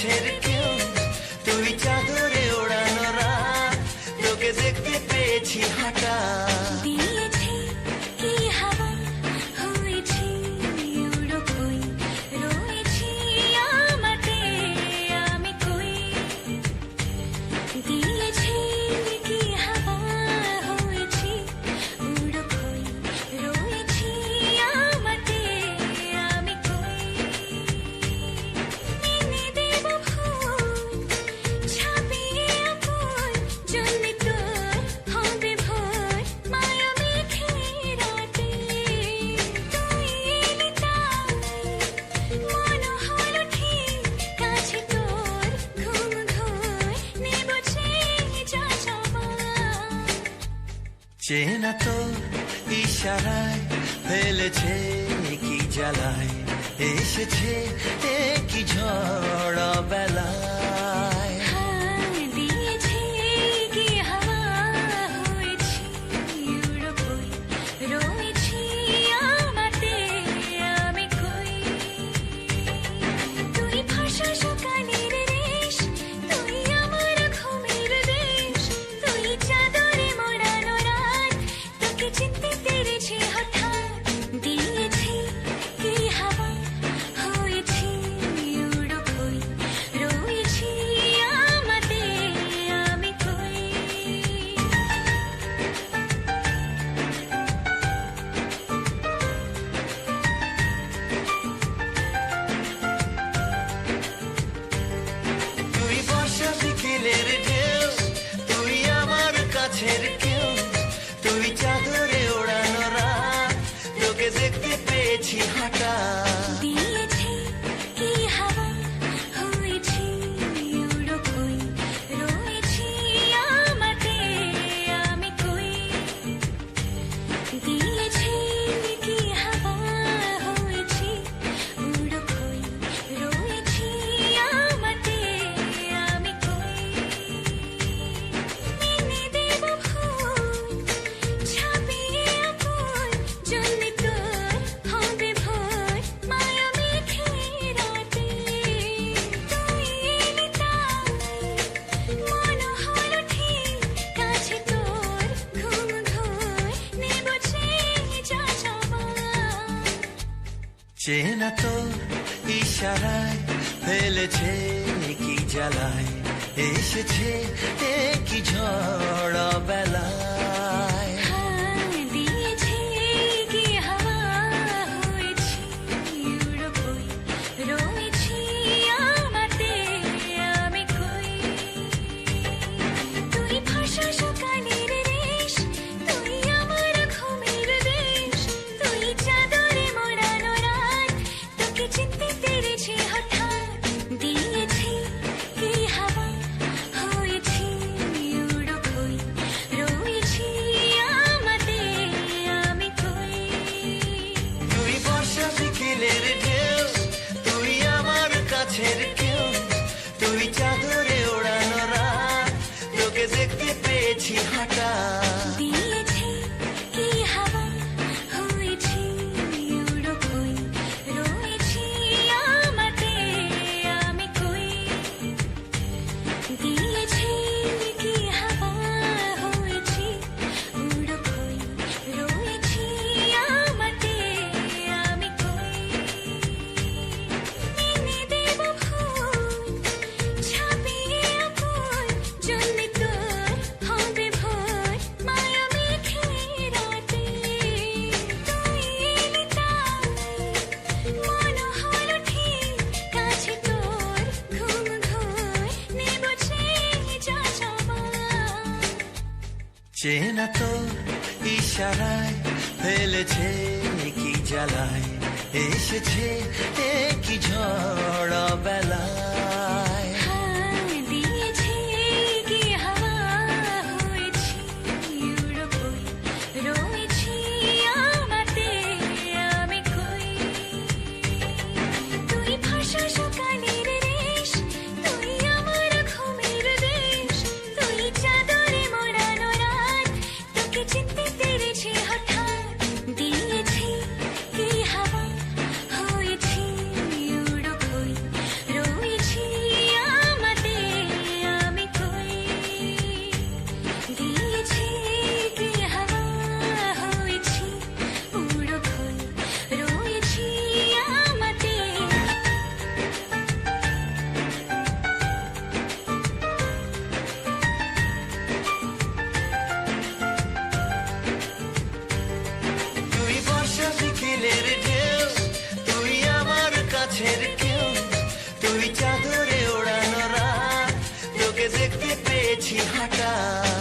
কাছের কেউ, তুই চাদরে ওড়ানো রাত, তোকে দেখতে পেয়েছি হঠাৎ। দিয়েছি কি হাওয়া, হয়েছি উড়ো কই, রয়েছি আমাতে আমি কই। দিয়েছি কি হাওয়া, হয়েছি উড়ো কই, রয়েছি আমাতে আমি কই। এনে দেব ফুল, ছাপিয়ে ফুল, জন্মে তোর হবে ভোর, মায়া মেঘে রাতে। তুই এলি তাই, মন হলো ঠিক, কাছে তোর ঘুম ঘোর, নেব চেয়ে যা চাওয়ার। চেনা তো ইশারায় ফেলেছে কি জ্বালায়, এসেছে কি ঝড় বেলায়। দিয়েছি কি হাওয়া, হয়েছি উড়ো কই, রয়েছি আমাতে আমি কই। তুই ভাষা সকালের রেশ, তুই আমার ঘুমের দেশ, তুই চাদরে মোড়ানো রাত, তোকে চিনতে পেরেছি হঠাৎ। দিয়েছি কি হাওয়া, হয়েছি উড়ো কই, রয়েছি আমাতে আমি কই। তুই বর্ষা বিকেলের ঢেউ, তুই আমার কাছের কেউ, তুই চাদরে ওড়ানো রাত, তোকে দেখতে পেয়েছি হঠাৎ। দিয়েছি কি হাওয়া, হয়েছি উড়ো কই, রয়েছি আমাতে আমি কই। দিয়েছি কি হাওয়া, হয়েছি উড়ো কই, রয়েছি আমাতে আমি কই। এনে দেব ফুল, ছাপিয়ে ফুল, জন্মে তোর হবে ভোর, মায়া মেঘে রাতে। তুই এলি তাই, মন হলো ঠিক, কাছে তোর ঘুম ঘোর, নেব চেয়ে যা চাওয়ার। চেনা তো ইশারায় ফেলেছে কি জ্বালায়, এসেছে কি ঝড় বেলায়। দিয়েছি কি হাওয়া, হয়েছি উড়ো কই, রয়েছি আমাতে আমি কই। তুই ভাষা সকালের রেশ, তুই আমার ঘুমের দেশ, তুই চাদরে মোড়ানো রাত, তোকে চিনতে পেরেছি হঠাৎ। দিয়েছি কি হাওয়া, হয়েছি উড়ো কই, রয়েছি আমাতে আমি কই। তুই বর্ষা বিকেলের ঢেউ, তুই আমার কাছের কেউ, তুই চাদরে ওড়ানো রাত, তোকে দেখতে পেয়েছি হঠাৎ। দিয়েছি কি হাওয়া, হয়েছি উড়ো কই, রয়েছি আমাতে আমি কই। দিয়েছি কি হাওয়া, হয়েছি উড়ো কই, রয়েছি আমাতে আমি কই। এনে দেব ফুল, ছাপিয়ে ফুল, জন্মে তোর হবে ভোর, মায়া মেঘে রাতে। তুই এলি তাই, মন হলো ঠিক, কাছে তোর ঘুম ঘোর, নেব চেয়ে যা চাওয়ার। চেনা তো ইশারায় ফেলেছে কি জ্বালায়, এসেছে কি ঝড় বেলায়। দিয়েছি কি হাওয়া, হয়েছি উড়ো কই, রয়েছি আমাতে আমি কই। তুই ভাষা সকালের রেশ, তুই আমার ঘুমের দেশ, তুই চাদরে মোড়ানো রাত, তোকে চিনতে পেরেছি হঠাৎ। দিয়েছি কি হাওয়া, হয়েছি উড়ো কই, রয়েছি কাছের কেউ, তুই চাদরে ওড়ানো রাত, তোকে দেখতে পেয়েছি হঠাৎ।